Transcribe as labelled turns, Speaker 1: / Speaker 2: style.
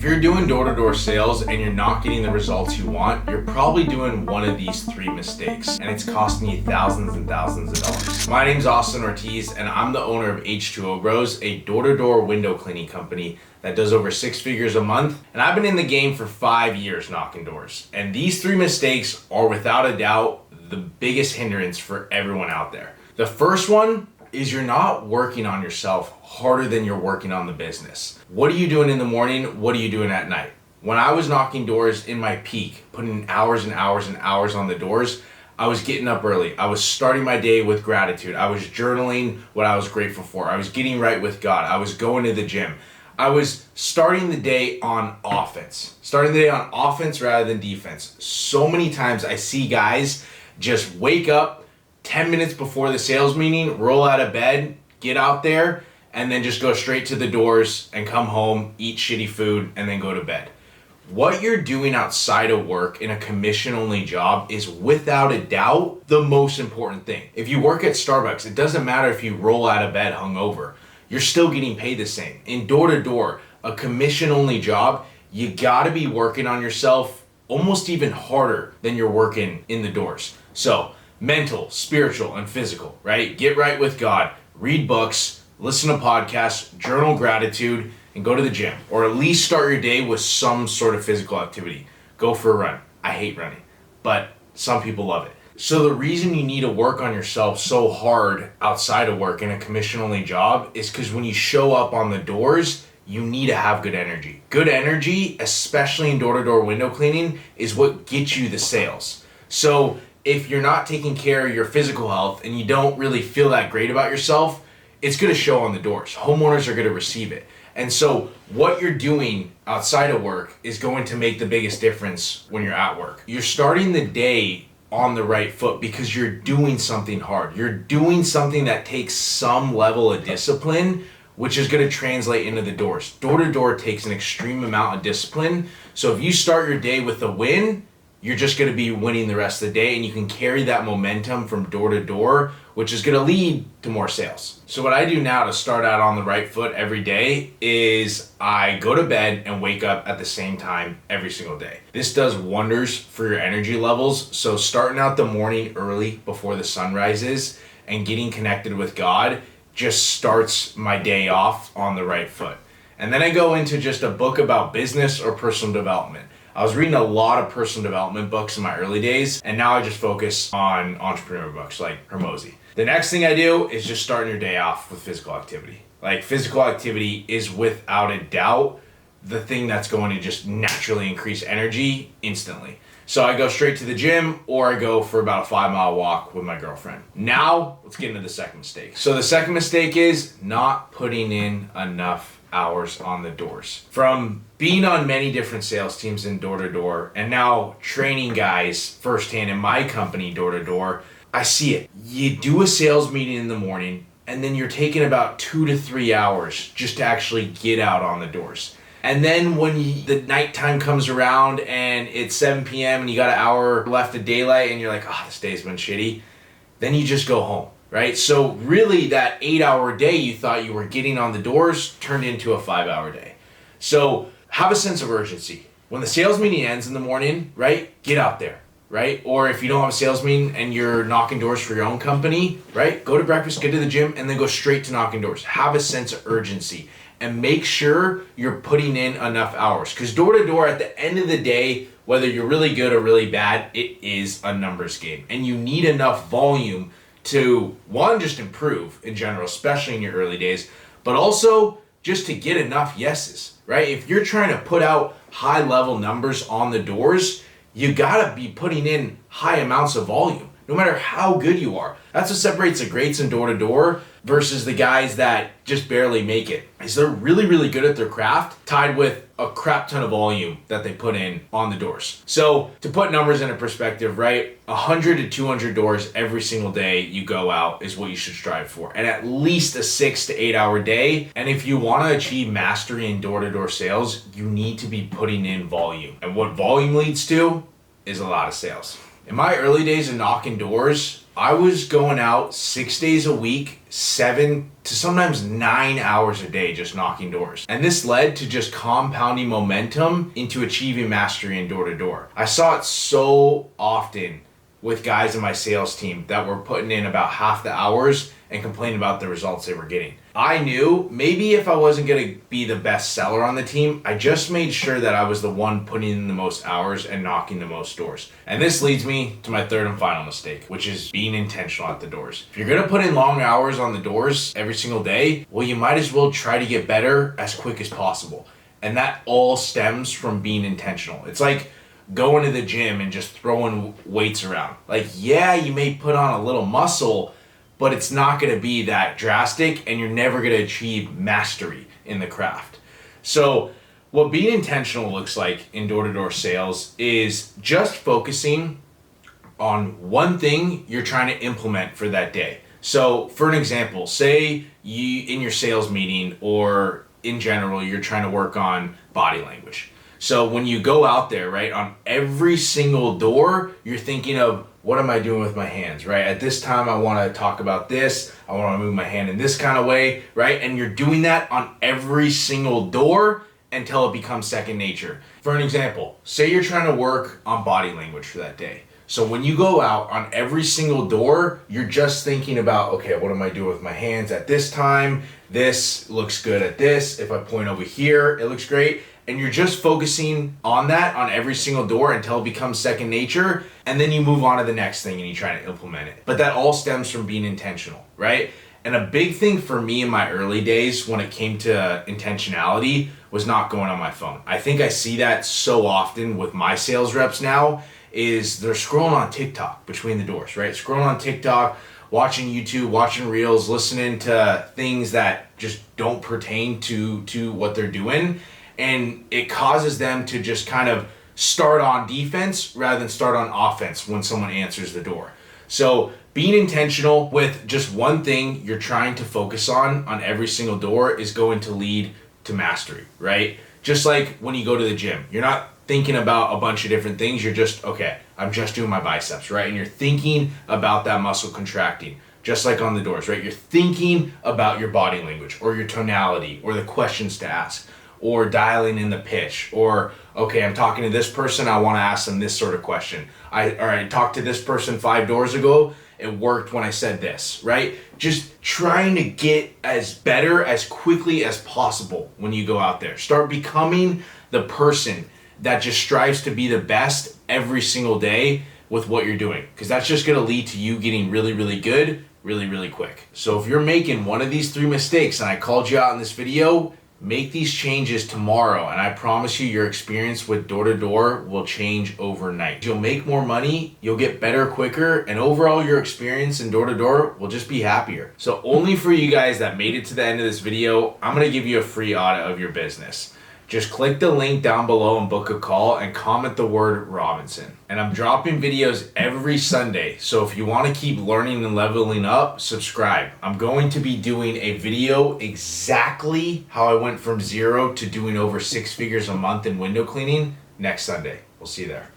Speaker 1: If you're doing door-to-door sales and you're not getting the results you want, you're probably doing one of these 3 mistakes, and it's costing you thousands and thousands of dollars. My name's Austin Ortiz, and I'm the owner of H2O Bros, a door-to-door window cleaning company that does over 6 figures a month. And I've been in the game for 5 years knocking doors. And these 3 mistakes are without a doubt the biggest hindrance for everyone out there. The first one is you're not working on yourself harder than you're working on the business. What are you doing in the morning? What are you doing at night? When I was knocking doors in my peak, putting hours and hours and hours on the doors, I was getting up early. I was starting my day with gratitude. I was journaling what I was grateful for. I was getting right with God. I was going to the gym. I was starting the day on offense. Starting the day on offense rather than defense. So many times I see guys just wake up 10 minutes before the sales meeting, roll out of bed, get out there, and then just go straight to the doors and come home, eat shitty food, and then go to bed. What you're doing outside of work in a commission-only job is without a doubt the most important thing. If you work at Starbucks, it doesn't matter if you roll out of bed hungover. You're still getting paid the same. In door-to-door, a commission-only job, you gotta be working on yourself almost even harder than you're working in the doors. So, mental, spiritual, and physical, right? Get right with God, read books, listen to podcasts, journal gratitude, and go to the gym. Or at least start your day with some sort of physical activity. Go for a run. I hate running, but some people love it. So the reason you need to work on yourself so hard outside of work in a commission-only job is because when you show up on the doors, you need to have good energy. Good energy, especially in door-to-door window cleaning, is what gets you the sales. So if you're not taking care of your physical health and you don't really feel that great about yourself, it's going to show on the doors. Homeowners are going to receive it. And so what you're doing outside of work is going to make the biggest difference when you're at work. You're starting the day on the right foot because you're doing something hard. You're doing something that takes some level of discipline, which is going to translate into the doors. Door-to-door takes an extreme amount of discipline. So if you start your day with a win, you're just going to be winning the rest of the day, and you can carry that momentum from door to door, which is going to lead to more sales. So what I do now to start out on the right foot every day is I go to bed and wake up at the same time every single day. This does wonders for your energy levels. So starting out the morning early before the sun rises and getting connected with God just starts my day off on the right foot. And then I go into just a book about business or personal development. I was reading a lot of personal development books in my early days, and now I just focus on entrepreneur books like Hermosi. The next thing I do is just starting your day off with physical activity. Like, physical activity is without a doubt the thing that's going to just naturally increase energy instantly. So I go straight to the gym, or I go for about a 5-mile walk with my girlfriend. Now, let's get into the second mistake. So the second mistake is not putting in enough hours on the doors. From being on many different sales teams in door-to-door and now training guys firsthand in my company door-to-door, I see it. You do a sales meeting in the morning and then you're taking about 2 to 3 hours just to actually get out on the doors. And then when the nighttime comes around and it's 7 p.m. and you got an hour left of daylight and you're like, this day's been shitty, then you just go home. Right? So really that 8-hour day you thought you were getting on the doors turned into a 5-hour day. So have a sense of urgency. When the sales meeting ends in the morning, right? Get out there, right? Or if you don't have a sales meeting and you're knocking doors for your own company, right? Go to breakfast, get to the gym, and then go straight to knocking doors. Have a sense of urgency and make sure you're putting in enough hours. Because door to door at the end of the day, whether you're really good or really bad, it is a numbers game. And you need enough volume to, one, just improve in general, especially in your early days, but also just to get enough yeses, right? If you're trying to put out high level numbers on the doors, you gotta be putting in high amounts of volume, no matter how good you are. That's what separates the greats in door to door versus the guys that just barely make it, is they're really, really good at their craft, tied with a crap ton of volume that they put in on the doors. So to put numbers into perspective, right, 100 to 200 doors every single day you go out is what you should strive for, and at least a 6 to 8 hour day. And if you want to achieve mastery in door-to-door sales, you need to be putting in volume. And what volume leads to is a lot of sales. In my early days of knocking doors, I was going out 6 days a week, 7 to sometimes 9 hours a day just knocking doors. And this led to just compounding momentum into achieving mastery in door-to-door. I saw it so often with guys in my sales team that were putting in about half the hours and complaining about the results they were getting. I knew maybe if I wasn't gonna be the best seller on the team, I just made sure that I was the one putting in the most hours and knocking the most doors. And this leads me to my third and final mistake, which is being intentional at the doors. If you're gonna put in long hours on the doors every single day, well, you might as well try to get better as quick as possible. And that all stems from being intentional. It's like going to the gym and just throwing weights around. Like, yeah, you may put on a little muscle, but it's not going to be that drastic, and you're never going to achieve mastery in the craft. So what being intentional looks like in door-to-door sales is just focusing on one thing you're trying to implement for that day. So for an example, say you in your sales meeting or in general, you're trying to work on body language. So when you go out there, right, on every single door, you're thinking of, what am I doing with my hands, right? At this time, I want to talk about this. I want to move my hand in this kind of way, right? And you're doing that on every single door until it becomes second nature. For an example, say you're trying to work on body language for that day. So when you go out on every single door, you're just thinking about, okay, what am I doing with my hands at this time? This looks good at this. If I point over here, it looks great. And you're just focusing on that on every single door until it becomes second nature. And then you move on to the next thing and you try to implement it. But that all stems from being intentional, right? And a big thing for me in my early days when it came to intentionality was not going on my phone. I think I see that so often with my sales reps now is they're scrolling on TikTok between the doors, right? Scrolling on TikTok, watching YouTube, watching reels, listening to things that just don't pertain to what they're doing. And it causes them to just kind of start on defense rather than start on offense when someone answers the door. So being intentional with just one thing you're trying to focus on every single door is going to lead to mastery, right? Just like when you go to the gym, you're not thinking about a bunch of different things. You're just, okay, I'm just doing my biceps, right? And you're thinking about that muscle contracting, just like on the doors, right? You're thinking about your body language or your tonality or the questions to ask, or dialing in the pitch, or, okay, I'm talking to this person, I wanna ask them this sort of question. I talked to this person 5 doors ago, it worked when I said this, right? Just trying to get as better as quickly as possible when you go out there. Start becoming the person that just strives to be the best every single day with what you're doing, because that's just gonna lead to you getting really, really good, really, really quick. So if you're making one of these 3 mistakes and I called you out in this video, make these changes tomorrow, and I promise you your experience with door-to-door will change overnight. You'll make more money, you'll get better quicker, and overall your experience in door-to-door will just be happier. So only for you guys that made it to the end of this video, I'm gonna give you a free audit of your business. Just click the link down below and book a call and comment the word Robinson. And I'm dropping videos every Sunday, so if you want to keep learning and leveling up, subscribe. I'm going to be doing a video exactly how I went from 0 to doing over 6 figures a month in window cleaning next Sunday. We'll see you there.